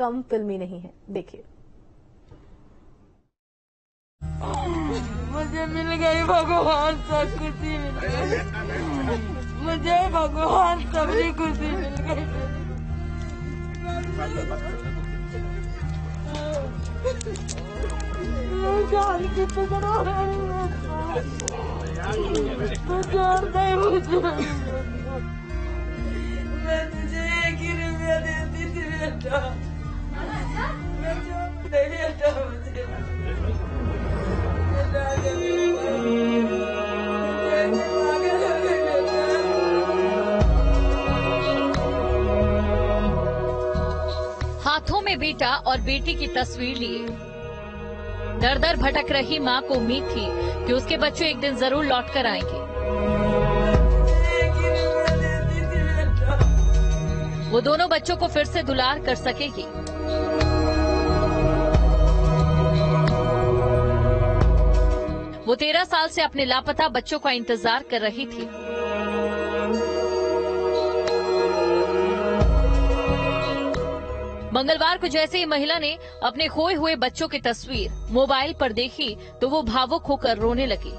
कम फिल्मी नहीं है। देखिए। मुझे मिल गई भगवान, सब खुशी मिल गई मुझे, भगवान सबकी खुशी मिल गई। जान की पकड़ो, मैं तुझे 1 ही रुपया देती थी बेटा, नहीं बेटा मुझे हाथों में बेटा और बेटी की तस्वीर लिए दर दर भटक रही मां को उम्मीद थी कि उसके बच्चे एक दिन जरूर लौट कर आएंगे। वो दोनों बच्चों को फिर से दुलार कर सकेगी। वो 13 साल से अपने लापता बच्चों का इंतजार कर रही थी। मंगलवार को जैसे ही महिला ने अपने खोए हुए बच्चों की तस्वीर मोबाइल पर देखी तो वो भावुक होकर रोने लगी।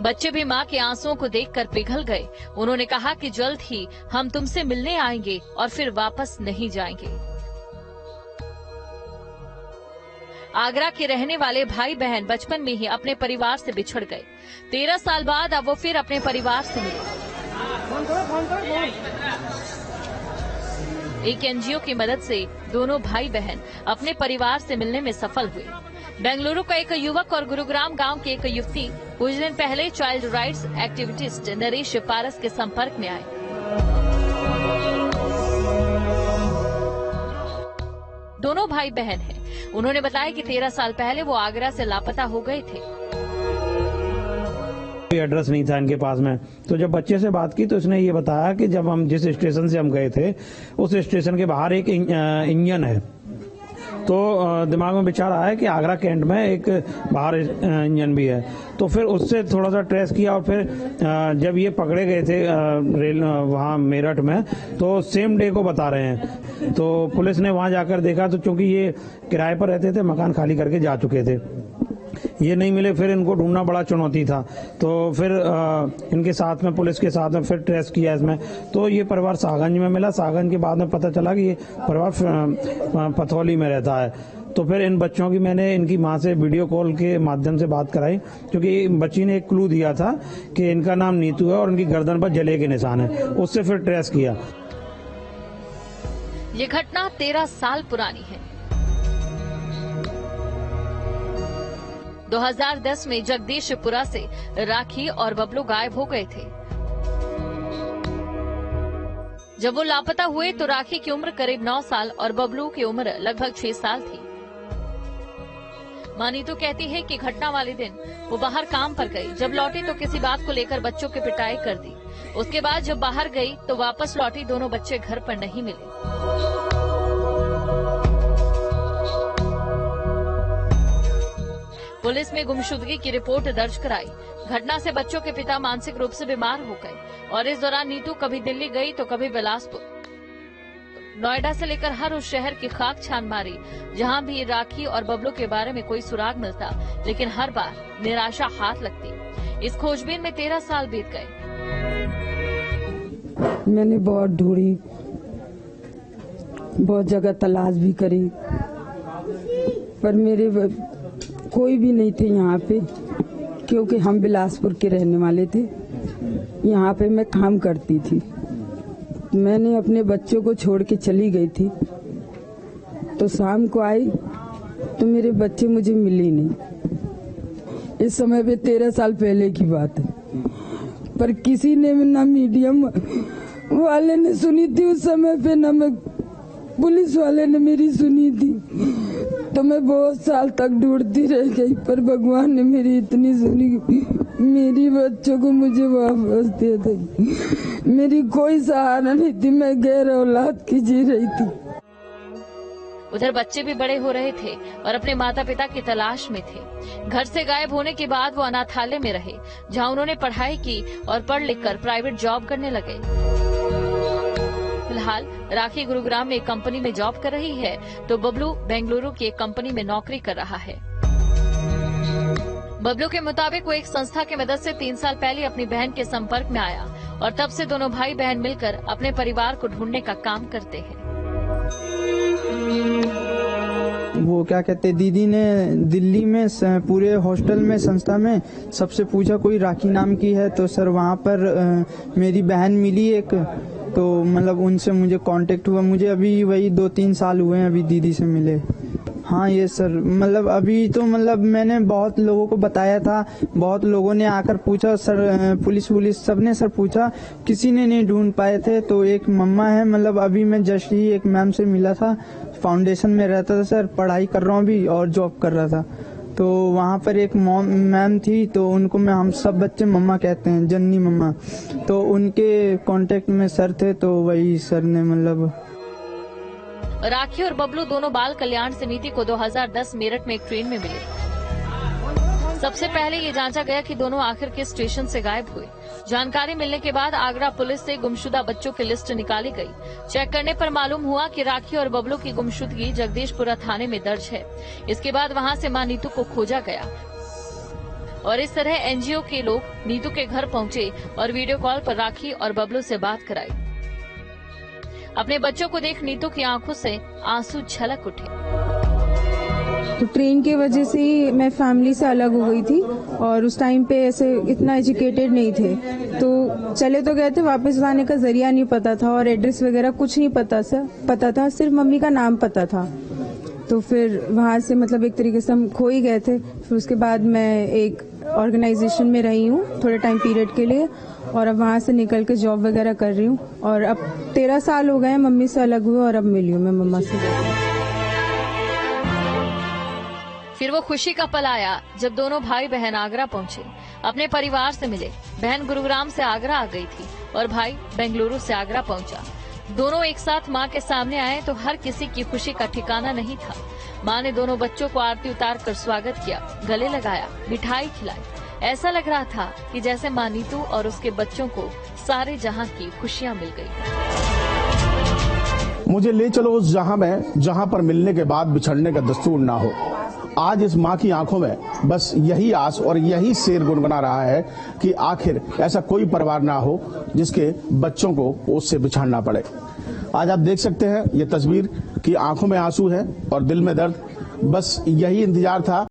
बच्चे भी मां के आंसुओं को देखकर पिघल गए। उन्होंने कहा कि जल्द ही हम तुमसे मिलने आएंगे और फिर वापस नहीं जाएंगे। आगरा के रहने वाले भाई बहन बचपन में ही अपने परिवार से बिछड़ गए। 13 साल बाद अब वो फिर अपने परिवार से मिले। एक एनजीओ की मदद से दोनों भाई बहन अपने परिवार से मिलने में सफल हुए। बेंगलुरु का एक युवक और गुरुग्राम गांव की एक युवती कुछ दिन पहले चाइल्ड राइट्स एक्टिविस्ट नरेश पारस के संपर्क में आए। दोनों भाई बहन हैं। उन्होंने बताया कि 13 साल पहले वो आगरा से लापता हो गए थे। कोई एड्रेस नहीं था इनके पास में, तो जब बच्चे से बात की तो इसने ये बताया कि जब हम जिस स्टेशन से हम गए थे उस स्टेशन के बाहर एक इंजन है, तो दिमाग में विचार आया कि आगरा कैंट में एक बाहर इंजन भी है। तो फिर उससे थोड़ा सा ट्रेस किया और फिर जब ये पकड़े गए थे रेल वहाँ मेरठ में, तो सेम डे को बता रहे हैं। तो पुलिस ने वहाँ जाकर देखा तो चूंकि ये किराए पर रहते थे, मकान खाली करके जा चुके थे, ये नहीं मिले। फिर इनको ढूंढना बड़ा चुनौती था। तो फिर इनके साथ में पुलिस के साथ में फिर ट्रेस किया इसमें, तो ये परिवार सागंज में मिला। सागंज के बाद में पता चला कि ये परिवार पथौली में रहता है। तो फिर इन बच्चों की मैंने इनकी मां से वीडियो कॉल के माध्यम से बात कराई, क्योंकि बच्ची ने एक क्लू दिया था कि इनका नाम नीतू है और इनकी गर्दन पर जले के निशान है। उससे फिर ट्रेस किया। ये घटना 13 साल पुरानी है। 2010 में जगदीशपुरा से राखी और बबलू गायब हो गए थे। जब वो लापता हुए तो राखी की उम्र करीब 9 साल और बबलू की उम्र लगभग 6 साल थी। मानी तो कहती है कि घटना वाले दिन वो बाहर काम पर गई। जब लौटी तो किसी बात को लेकर बच्चों की पिटाई कर दी। उसके बाद जब बाहर गई तो वापस लौटी, दोनों बच्चे घर पर नहीं मिले। पुलिस में गुमशुदगी की रिपोर्ट दर्ज कराई। घटना से बच्चों के पिता मानसिक रूप से बीमार हो गए और इस दौरान नीतू कभी दिल्ली गई तो कभी बिलासपुर, नोएडा से लेकर हर उस शहर की खाक छान मारी जहां भी राखी और बबलू के बारे में कोई सुराग मिलता, लेकिन हर बार निराशा हाथ लगती। इस खोजबीन में 13 साल बीत गए। मैंने बहुत ढूंढी, बहुत जगह तलाश भी करी, पर मेरे कोई भी नहीं थे यहाँ पे, क्योंकि हम बिलासपुर के रहने वाले थे। यहाँ पे मैं काम करती थी। मैंने अपने बच्चों को छोड़ के चली गई थी, तो शाम को आई तो मेरे बच्चे मुझे मिले नहीं। इस समय पे 13 साल पहले की बात है, पर किसी ने ना मीडियम वाले ने सुनी थी उस समय पे, ना मैं पुलिस वाले ने मेरी सुनी थी। तो मैं बहुत साल तक ढूंढती रह गई, पर भगवान ने मेरी इतनी सुनी, मेरी बच्चों को मुझे वापस दे दी। मेरी कोई सहारा नहीं थी, मैं गैर औलाद की जी रही थी। उधर बच्चे भी बड़े हो रहे थे और अपने माता पिता की तलाश में थे। घर से गायब होने के बाद वो अनाथालय में रहे, जहां उन्होंने पढ़ाई की और पढ़ लिख कर प्राइवेट जॉब करने लगे। फिलहाल राखी गुरुग्राम में एक कंपनी में जॉब कर रही है तो बबलू बेंगलुरु की एक कंपनी में नौकरी कर रहा है। बबलू के मुताबिक वो एक संस्था की मदद से 3 साल पहले अपनी बहन के संपर्क में आया और तब से दोनों भाई बहन मिलकर अपने परिवार को ढूंढने का काम करते हैं। वो क्या कहते, दीदी ने दिल्ली में पूरे हॉस्टल में संस्था में सबसे पूछा कोई राखी नाम की है, तो सर वहाँ पर मेरी बहन मिली एक, तो मतलब उनसे मुझे कांटेक्ट हुआ। मुझे अभी वही 2-3 साल हुए हैं अभी दीदी से मिले। हाँ ये सर, मतलब अभी तो मतलब मैंने बहुत लोगों को बताया था, बहुत लोगों ने आकर पूछा सर, पुलिस सबने सर पूछा, किसी ने नहीं ढूंढ पाए थे। तो एक मम्मा है, मतलब अभी मैं जस्ट ही एक मैम से मिला था, फाउंडेशन में रहता था सर, पढ़ाई कर रहा हूँ अभी और जॉब कर रहा था। तो वहाँ पर एक मैम थी, तो उनको हम सब बच्चे मम्मा कहते हैं, जन्नी मम्मा। तो उनके कांटेक्ट में सर थे, तो वही सर ने मतलब। राखी और बबलू दोनों बाल कल्याण समिति को 2010 मेरठ में एक ट्रेन में मिले। सबसे पहले ये जांचा गया कि दोनों आखिर किस स्टेशन से गायब हुए। जानकारी मिलने के बाद आगरा पुलिस से गुमशुदा बच्चों की लिस्ट निकाली गई। चेक करने पर मालूम हुआ कि राखी और बबलू की गुमशुदगी जगदीशपुरा थाने में दर्ज है। इसके बाद वहां से मां नीतू को खोजा गया और इस तरह एनजीओ के लोग नीतू के घर पहुंचे और वीडियो कॉल पर राखी और बबलू से बात कराई। अपने बच्चों को देख नीतू की आंखों से आंसू छलक उठे। तो ट्रेन की वजह से ही मैं फैमिली से अलग हो गई थी और उस टाइम पे ऐसे इतना एजुकेटेड नहीं थे, तो चले तो गए थे, वापस आने का जरिया नहीं पता था और एड्रेस वगैरह कुछ नहीं पता था, सिर्फ मम्मी का नाम पता था। तो फिर वहां से मतलब एक तरीके से हम खो ही गए थे। फिर उसके बाद मैं एक ऑर्गेनाइजेशन में रही हूँ थोड़े टाइम पीरियड के लिए और अब वहां से निकल के जॉब वगैरह कर रही हूँ और अब 13 साल हो गए मम्मी से अलग हुए और अब मिली हूँ मैं मम्मा से। फिर वो खुशी का पल आया जब दोनों भाई बहन आगरा पहुंचे, अपने परिवार से मिले। बहन गुरुग्राम से आगरा आ गई थी और भाई बेंगलुरु से आगरा पहुंचा। दोनों एक साथ मां के सामने आए तो हर किसी की खुशी का ठिकाना नहीं था। मां ने दोनों बच्चों को आरती उतार कर स्वागत किया, गले लगाया, मिठाई खिलाई। ऐसा लग रहा था कि जैसे मां नीतू और उसके बच्चों को सारे जहां की खुशियां मिल गई। मुझे ले चलो उस जहां में जहां पर मिलने के बाद बिछड़ने का दस्तूर ना हो। आज इस माँ की आंखों में बस यही आस और यही शेर गुनगुना रहा है कि आखिर ऐसा कोई परिवार ना हो जिसके बच्चों को उससे बिछड़ना पड़े। आज आप देख सकते हैं ये तस्वीर कि आंखों में आंसू है और दिल में दर्द। बस यही इंतजार था